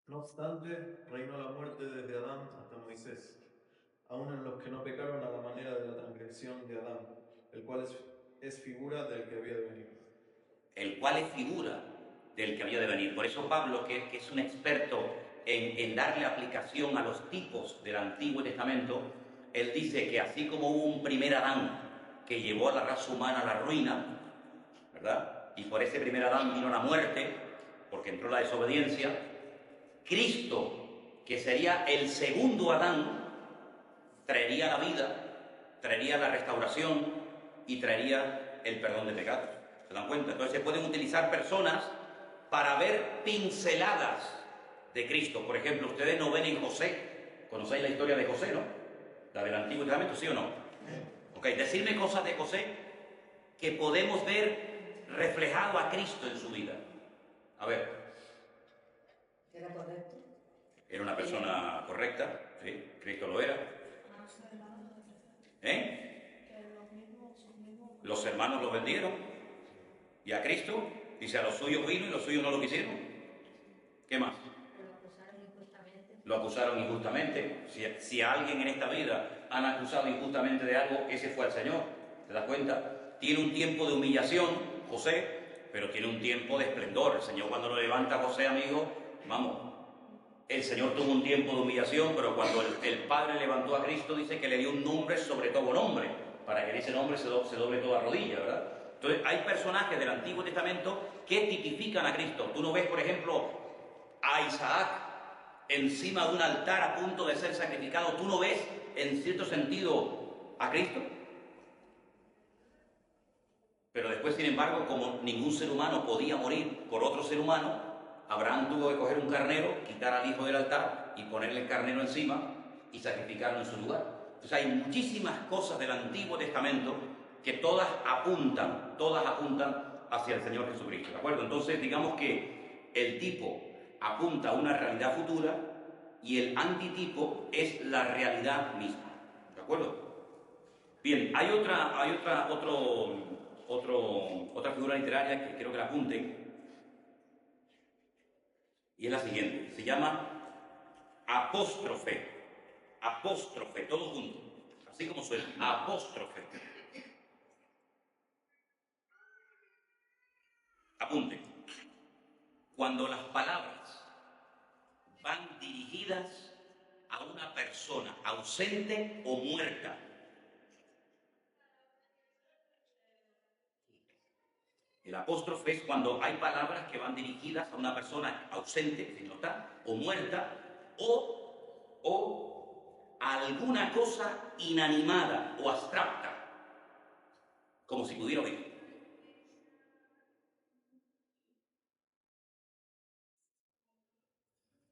No obstante, reinó la muerte desde Adán hasta Moisés, aun en los que no pecaron a la manera de la transgresión de Adán, el cual es figura del que había de venir. El cual es figura del que había de venir. Por eso Pablo, que es un experto en darle aplicación a los tipos del Antiguo Testamento, él dice que así como hubo un primer Adán que llevó a la raza humana a la ruina, ¿verdad? Y por ese primer Adán vino la muerte, porque entró la desobediencia. Cristo, que sería el segundo Adán, traería la vida, traería la restauración y traería el perdón de pecados. ¿Se dan cuenta? Entonces, se pueden utilizar personas para ver pinceladas de Cristo. Por ejemplo, ustedes no ven en José. ¿Conocéis la historia de José, no? La del Antiguo Testamento, ¿sí o no? Ok, decirme cosas de José que podemos ver reflejado a Cristo en su vida. A ver. ¿Era correcto? Era una persona correcta, sí, Cristo lo era. ¿Eh? Los hermanos lo vendieron. Y a Cristo, dice, a los suyos vino y los suyos no lo quisieron. ¿Qué más? Lo acusaron injustamente. Lo acusaron injustamente. Si a alguien en esta vida han acusado injustamente de algo, ese fue al Señor. ¿Te das cuenta? Tiene un tiempo de humillación, José, pero tiene un tiempo de esplendor. El Señor cuando lo levanta a José, amigo, vamos, el Señor tuvo un tiempo de humillación, pero cuando el Padre levantó a Cristo, dice que le dio un nombre sobre todo nombre, para que en ese nombre se doble toda rodilla, ¿verdad? Entonces, hay personajes del Antiguo Testamento que tipifican a Cristo. Tú no ves, por ejemplo, a Isaac encima de un altar a punto de ser sacrificado. ¿Tú no ves, en cierto sentido, a Cristo? Pero después, sin embargo, como ningún ser humano podía morir por otro ser humano, Abraham tuvo que coger un carnero, quitar al hijo del altar y ponerle el carnero encima y sacrificarlo en su lugar. Entonces hay muchísimas cosas del Antiguo Testamento que todas apuntan hacia el Señor Jesucristo, ¿de acuerdo? Entonces digamos que el tipo apunta a una realidad futura y el antitipo es la realidad misma, ¿de acuerdo? Bien, hay otra figura literaria que quiero que la apunten, y es la siguiente, se llama apóstrofe, todo junto, así como suena, apóstrofe. Apunte, cuando las palabras van dirigidas a una persona ausente o muerta. El apóstrofe es cuando hay palabras que van dirigidas a una persona ausente, si no está, o muerta, o a alguna cosa inanimada o abstracta, como si pudiera oír.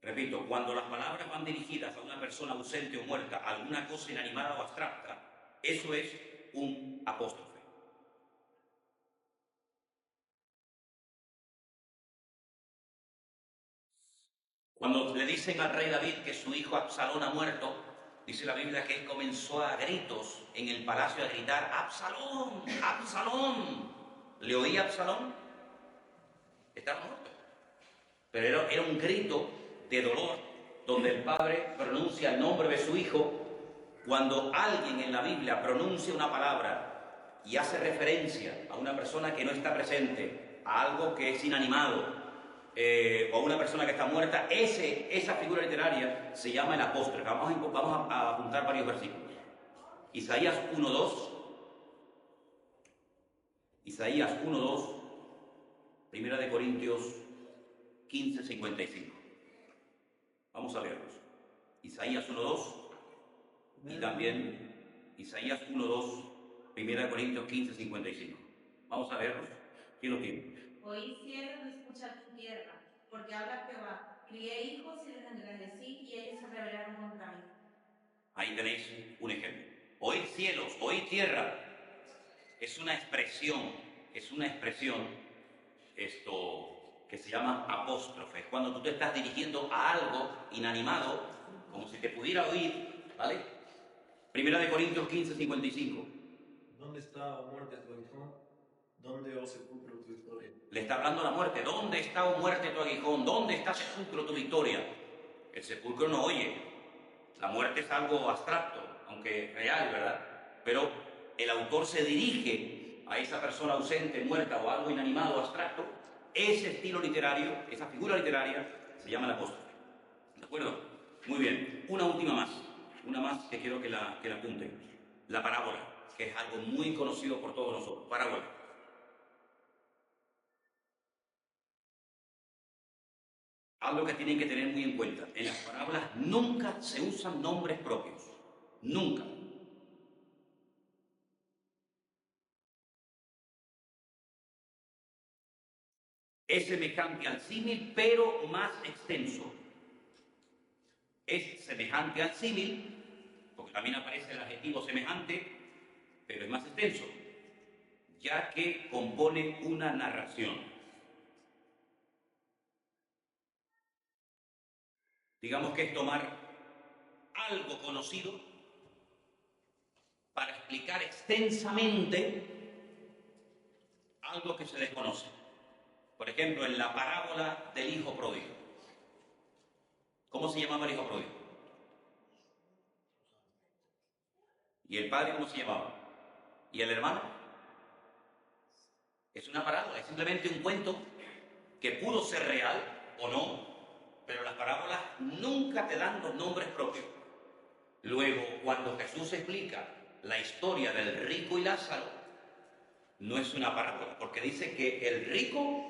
Repito, cuando las palabras van dirigidas a una persona ausente o muerta, a alguna cosa inanimada o abstracta, eso es un apóstrofe. Cuando le dicen al rey David que su hijo Absalón ha muerto, dice la Biblia que él comenzó a gritos en el palacio a gritar, ¡Absalón! ¡Absalón! ¿Le oía Absalón? Estaba muerto. Pero era un grito de dolor, donde el padre pronuncia el nombre de su hijo. Cuando alguien en la Biblia pronuncia una palabra y hace referencia a una persona que no está presente, a algo que es inanimado, o a una persona que está muerta, esa figura literaria se llama el apóstrofe. Vamos a apuntar varios versículos. Isaías 1:2, Isaías 1:2, Primera de Corintios 15:55. Vamos a verlos. Isaías 1:2 y también Isaías 1:2, Primera de Corintios 15:55. Vamos a verlos. ¿Quién lo tiene? Oí cielos y escucha tu tierra, porque habla Jehová. Crié hijos y les engrandecí y ellos se rebelaron contra mí. Ahí tenéis un ejemplo. Oíd cielos, oíd tierra. Es una expresión esto que se llama apóstrofe. Es cuando tú te estás dirigiendo a algo inanimado, como si te pudiera oír, ¿vale? Primera de Corintios 15:55. ¿Dónde está, oh muerte, tu aguijón? ¿Dónde, oh sepulcro, tu victoria? Le está hablando a la muerte. ¿Dónde está, oh muerte, tu aguijón? ¿Dónde está, sepulcro, tu victoria? El sepulcro no oye. La muerte es algo abstracto, aunque real, ¿verdad? Pero el autor se dirige a esa persona ausente, muerta o algo inanimado, abstracto. Ese estilo literario, esa figura literaria, se llama el apóstrofe. ¿De acuerdo? Muy bien. Una más que quiero que la apunten. La parábola, que es algo muy conocido por todos nosotros. Parábola. Algo que tienen que tener muy en cuenta. En las parábolas nunca se usan nombres propios. Nunca. Es semejante al símil, pero más extenso. Es semejante al símil, porque también aparece el adjetivo semejante, pero es más extenso, ya que compone una narración. digamos que es tomar algo conocido para explicar extensamente algo que se desconoce. Por ejemplo, en la parábola del hijo pródigo. ¿Cómo se llamaba el hijo pródigo? ¿Y el padre cómo se llamaba? ¿Y el hermano? Es una parábola, es simplemente un cuento que pudo ser real o no, pero las parábolas nunca te dan los nombres propios. Luego, cuando Jesús explica la historia del rico y Lázaro, no es una parábola, porque dice que el rico,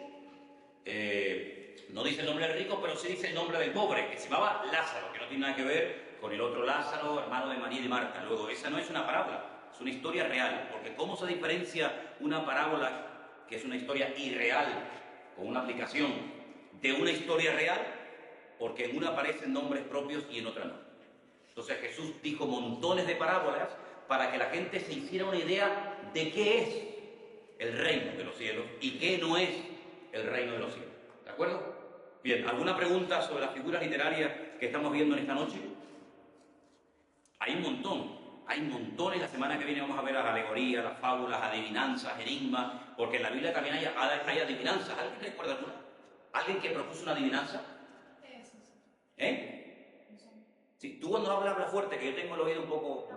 no dice el nombre del rico, pero sí dice el nombre del pobre, que se llamaba Lázaro, que no tiene nada que ver con el otro Lázaro, hermano de María y de Marta. Luego, esa no es una parábola, es una historia real, porque ¿cómo se diferencia una parábola, que es una historia irreal, con una aplicación, de una historia real? Porque en una aparecen nombres propios y en otra no. Entonces Jesús dijo montones de parábolas para que la gente se hiciera una idea de qué es el reino de los cielos y qué no es el reino de los cielos. ¿De acuerdo? Bien, ¿alguna pregunta sobre las figuras literarias que estamos viendo en esta noche? Hay un montón, hay montones. La semana que viene vamos a ver las alegorías, las fábulas, adivinanzas, enigmas, porque en la Biblia también hay adivinanzas. ¿Alguien recuerda alguna? ¿Alguien que propuso una adivinanza? ¿Eh? Sí, tú cuando hablas fuerte, que yo tengo el oído un poco...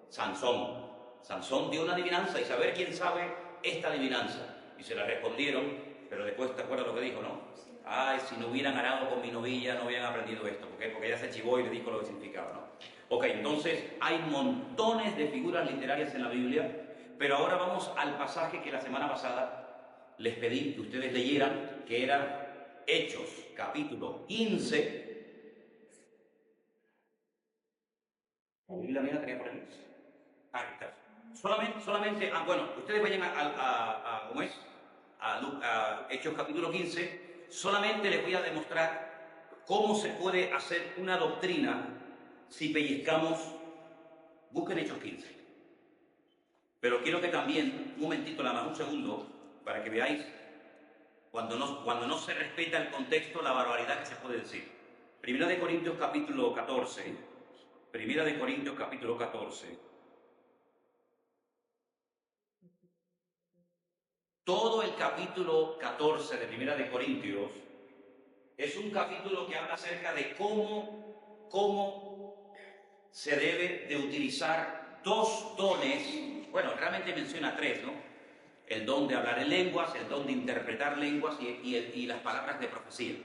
Sansón. Sansón dio una adivinanza y saber quién sabe esta adivinanza. Y se la respondieron, pero después te acuerdas lo que dijo, ¿no? Ay, si no hubieran arado con mi novilla, no hubieran aprendido esto. ¿Por qué? Porque ella se chivó y le dijo lo que significaba, ¿no? Ok, entonces hay montones de figuras literarias en la Biblia, pero ahora vamos al pasaje que la semana pasada les pedí que ustedes leyeran, que era Hechos, capítulo 15. La Biblia mía la tenía por ahí. Ahí está. Solamente, bueno, ustedes vayan ¿cómo es? A Hechos capítulo 15. Solamente les voy a demostrar cómo se puede hacer una doctrina si pellizcamos. Busquen Hechos 15. Pero quiero que también, un momentito, nada más un segundo, para que veáis cuando no se respeta el contexto, la barbaridad que se puede decir. Primera de Corintios capítulo 14. Primera de Corintios capítulo 14. Todo el capítulo 14 de Primera de Corintios es un capítulo que habla acerca de cómo se debe de utilizar dos dones. Bueno, realmente menciona tres, ¿no? El don de hablar en lenguas, el don de interpretar lenguas y las palabras de profecía.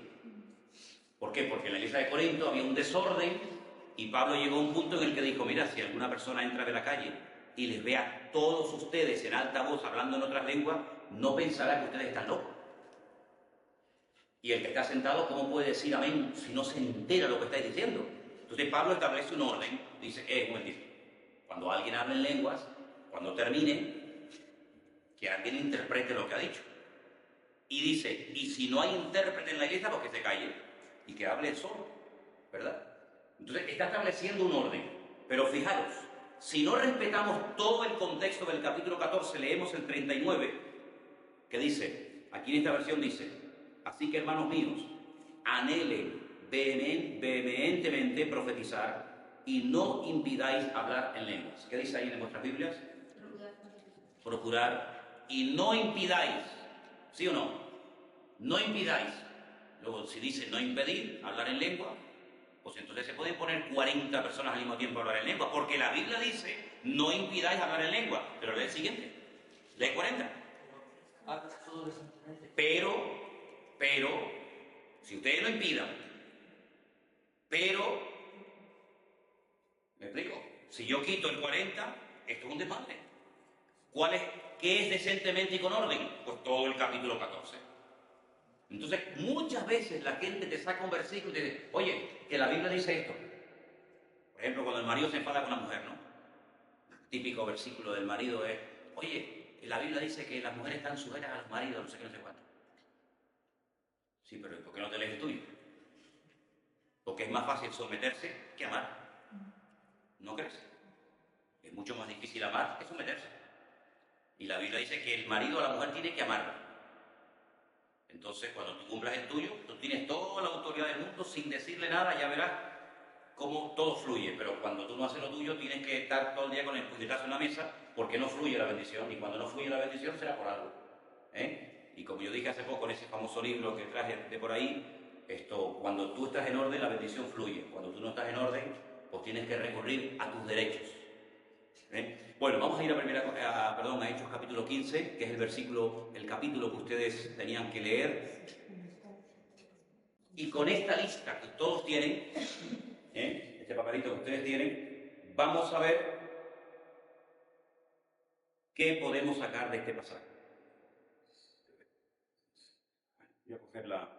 ¿Por qué? Porque en la iglesia de Corinto había un desorden. Y Pablo llegó a un punto en el que dijo, mira, si alguna persona entra de la calle y les ve a todos ustedes en alta voz hablando en otras lenguas, no pensará que ustedes están locos. Y el que está sentado, ¿cómo puede decir amén si no se entera lo que estáis diciendo? Entonces Pablo establece un orden, dice, un momentito, cuando alguien habla en lenguas, cuando termine, que alguien interprete lo que ha dicho. Y dice, y si no hay intérprete en la iglesia, pues que se calle y que hable solo, ¿verdad? Entonces está estableciendo un orden, pero fijaros, si no respetamos todo el contexto del capítulo 14, leemos el 39, que dice, aquí en esta versión dice, así que hermanos míos, anhelen vehementemente profetizar y no impidáis hablar en lenguas. ¿Qué dice ahí en vuestras Biblias? Procurar y no impidáis, ¿sí o no? No impidáis. Luego si dice no impedir hablar en lengua, pues entonces se pueden poner 40 personas al mismo tiempo a hablar en lengua, porque la Biblia dice, no impidáis hablar en lengua. Pero lee el siguiente, lee 40. Pero, si ustedes lo impidan, pero, ¿me explico? Si yo quito el 40, esto es un desmadre. ¿Qué es decentemente y con orden? Pues todo el capítulo 14. Entonces, muchas veces la gente te saca un versículo y te dice, oye, que la Biblia dice esto. Por ejemplo, cuando el marido se enfada con la mujer, ¿no? El típico versículo del marido es, oye, la Biblia dice que las mujeres están sujetas a los maridos, no sé qué, no sé cuánto. Sí, pero ¿por qué no te lees el tuyo? Porque es más fácil someterse que amar. ¿No crees? Es mucho más difícil amar que someterse. Y la Biblia dice que el marido a la mujer tiene que amarla. Entonces, cuando tú cumplas el tuyo, tú tienes toda la autoridad del mundo sin decirle nada, ya verás cómo todo fluye. Pero cuando tú no haces lo tuyo, tienes que estar todo el día con el puñetazo en la mesa porque no fluye la bendición. Y cuando no fluye la bendición será por algo. Y como yo dije hace poco en ese famoso libro que traje de por ahí, cuando tú estás en orden, la bendición fluye. Cuando tú no estás en orden, pues tienes que recurrir a tus derechos. Bueno, vamos a ir a Hechos capítulo 15, que es el capítulo que ustedes tenían que leer. Y con esta lista que todos tienen, este papelito que ustedes tienen, vamos a ver qué podemos sacar de este pasaje. Voy a coger la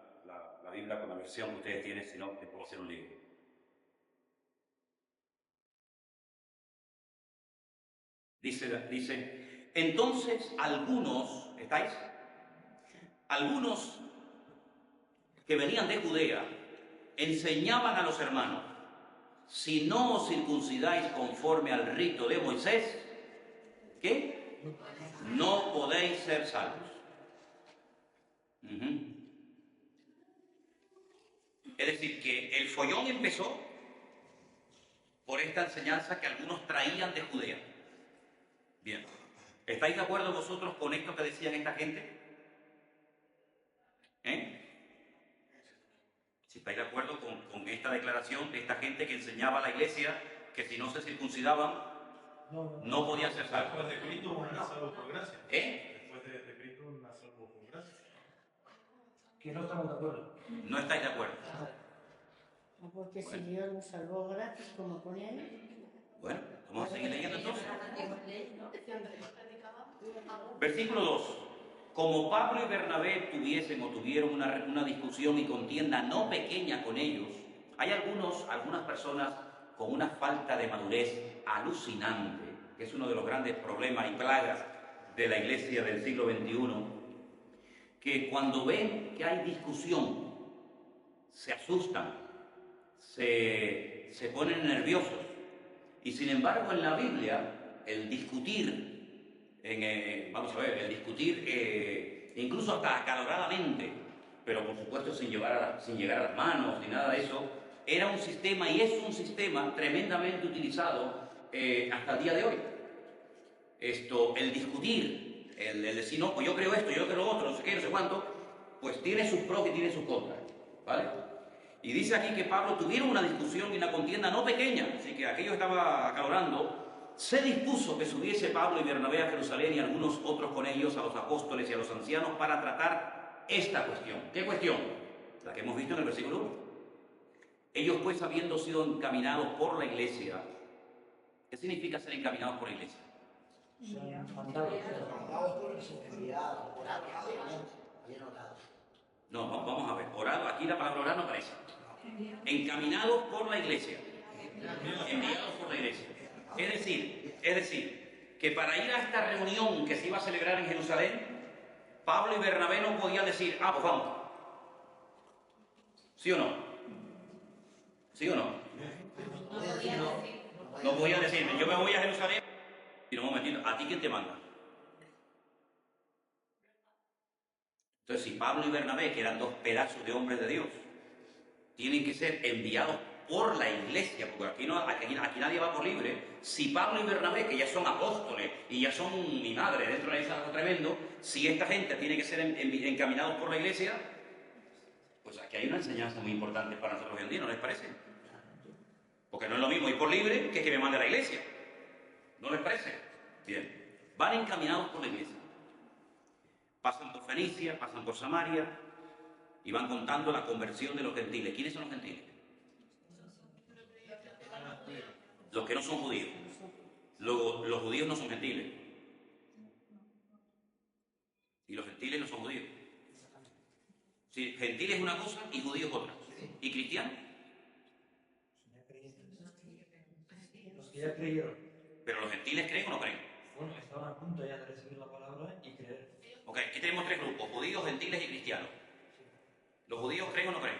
Biblia con la versión que ustedes tienen, si no, les puedo hacer un libro. Dice, entonces algunos, ¿estáis? Algunos que venían de Judea enseñaban a los hermanos, si no os circuncidáis conforme al rito de Moisés, ¿qué? No podéis ser salvos. Es decir, que el follón empezó por esta enseñanza que algunos traían de Judea. Bien, ¿estáis de acuerdo vosotros con esto que decían esta gente? Si estáis de acuerdo con esta declaración de esta gente que enseñaba a la iglesia que si no se circuncidaban no podían ser salvos. Después de Cristo, una salvo por gracia. Después de Cristo, una salvo por gracia. Que no estamos de acuerdo. ¿No estáis de acuerdo? Porque si Dios nos salvó gratis, como pone ahí. Bueno, vamos a seguir leyendo entonces. Versículo 2. Como Pablo y Bernabé tuvieron una discusión y contienda no pequeña con ellos, hay algunas personas con una falta de madurez alucinante, que es uno de los grandes problemas y plagas de la iglesia del siglo XXI, que cuando ven que hay discusión, se asustan, se ponen nerviosos. Y sin embargo, en la Biblia, el discutir, incluso hasta acaloradamente, pero por supuesto sin llegar a las manos ni nada de eso, era un sistema y es un sistema tremendamente utilizado hasta el día de hoy. El discutir, el decir, no, pues yo creo esto, yo creo lo otro, no sé qué, no sé cuánto, pues tiene sus pros y tiene sus contras, ¿vale? Y dice aquí que Pablo tuvieron una discusión y una contienda no pequeña, así que aquello estaba acalorando. Se dispuso que subiese Pablo y Bernabé a Jerusalén y algunos otros con ellos a los apóstoles y a los ancianos para tratar esta cuestión. ¿Qué cuestión? La que hemos visto en el versículo 1. Ellos pues, habiendo sido encaminados por la iglesia, ¿qué significa ser encaminados por la iglesia? No, vamos a ver. Orado, aquí la palabra orar no aparece. Encaminados por la iglesia. Enviados por la iglesia. Es decir, que para ir a esta reunión que se iba a celebrar en Jerusalén, Pablo y Bernabé no podían decir, pues vamos. ¿Sí o no? ¿Sí o no? No podían decirme, yo me voy a Jerusalén y no me momentito, ¿a ti quién te manda? Entonces, si Pablo y Bernabé, que eran dos pedazos de hombres de Dios, tienen que ser enviados por la iglesia, porque aquí nadie va por libre. Si Pablo y Bernabé, que ya son apóstoles y ya son mi madre dentro de algo tremendo, si esta gente tiene que ser encaminados por la iglesia, pues aquí hay una enseñanza muy importante para nosotros hoy en día, ¿no les parece? Porque no es lo mismo ir por libre que me mande a la iglesia. ¿No les parece? Bien. Van encaminados por la iglesia. Pasan por Fenicia, pasan por Samaria y van contando la conversión de los gentiles. ¿Quiénes son los gentiles? Los que no son judíos. Los judíos no son gentiles. Y los gentiles no son judíos. Sí, gentiles es una cosa y judíos otra. ¿Y cristianos? Los que ya creyeron. ¿Pero los gentiles creen o no creen? Bueno, estaban a punto ya de recibir la palabra y creer. Ok, aquí tenemos tres grupos, judíos, gentiles y cristianos. ¿Los judíos creen o no creen?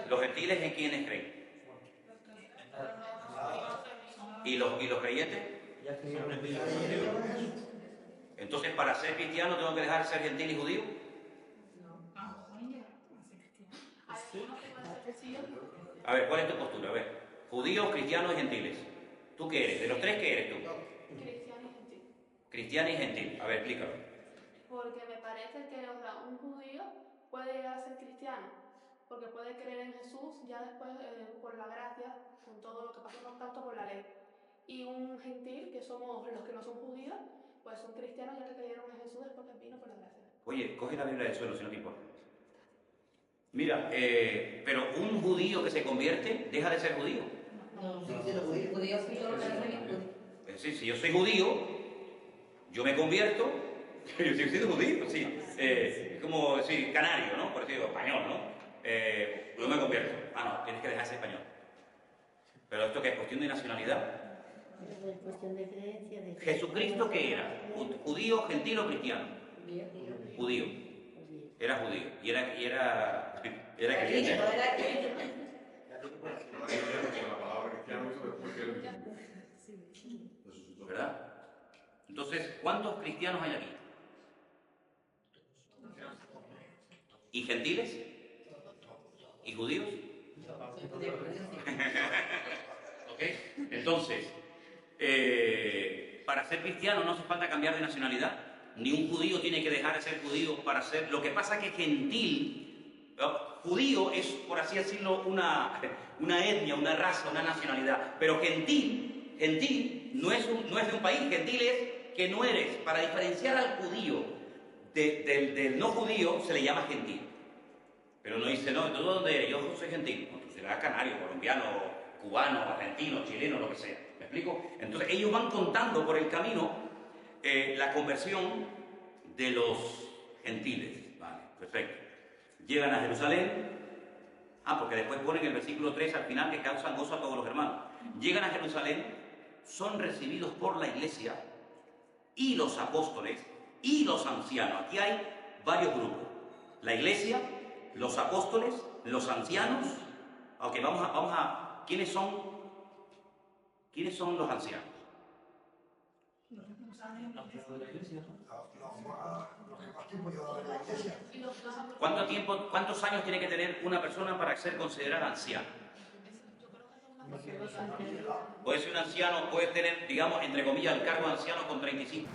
¿Los gentiles en quiénes creen? ¿Y los creyentes? Ya creyeron. Entonces, para ser cristiano, ¿tengo que dejar de ser gentil y judío? A ver, ¿cuál es tu postura? A ver, judíos, cristianos y gentiles. ¿Tú qué eres? De los tres, ¿qué eres tú? Cristiano y gentil. Cristiano y gentil. A ver, explícalo. Porque me parece que, o sea, un judío puede llegar a ser cristiano, porque puede creer en Jesús ya después por la gracia, con todo lo que pasó con tanto por la ley. Y un gentil, que somos los que no son judíos, pues son cristianos ya que creyeron en Jesús después que vino por la gracia. Oye, coge la Biblia del suelo si no te importa. Mira, pero un judío que se convierte deja de ser judío. No, sí, los judíos sí, yo lo que hacen Es decir, si yo soy judío, yo me convierto, yo sigo siendo judío, sí. Es como decir canario, ¿no? Por decirlo, español, ¿no? Yo me convierto. Ah, no, tienes que dejar de ser español. Pero esto que es cuestión de nacionalidad. Es cuestión de creencia. De ¿Jesucristo qué era? ¿Judío, gentil o cristiano? Judío. Era judío. Y era cristiano. ¿Verdad? Entonces, ¿cuántos cristianos hay aquí? ¿Y gentiles? ¿Y judíos? ¿Ok? Entonces, para ser cristiano no hace falta cambiar de nacionalidad. Ni un judío tiene que dejar de ser judío para ser... Lo que pasa es que gentil, judío es, por así decirlo, una etnia, una raza, una nacionalidad. Pero gentil no es de un país. Gentil es que no eres. Para diferenciar al judío del no judío se le llama gentil. Pero no dice, no, ¿tú dónde eres? Yo soy gentil. No, tú serás canario, colombiano, cubano, argentino, chileno, lo que sea. ¿Me explico? Entonces ellos van contando por el camino la conversión de los gentiles. Vale, perfecto. Llegan a Jerusalén. Porque después ponen el versículo 3 al final que causan gozo a todos los hermanos. Llegan a Jerusalén, son recibidos por la iglesia y los apóstoles y los ancianos. Aquí hay varios grupos. La iglesia, los apóstoles, los ancianos. Ok, vamos a ¿quiénes son los ancianos? ¿Cuántos años tiene que tener una persona para ser considerada anciana? Puede ser un anciano, puede tener, digamos, entre comillas, el cargo de anciano con 35.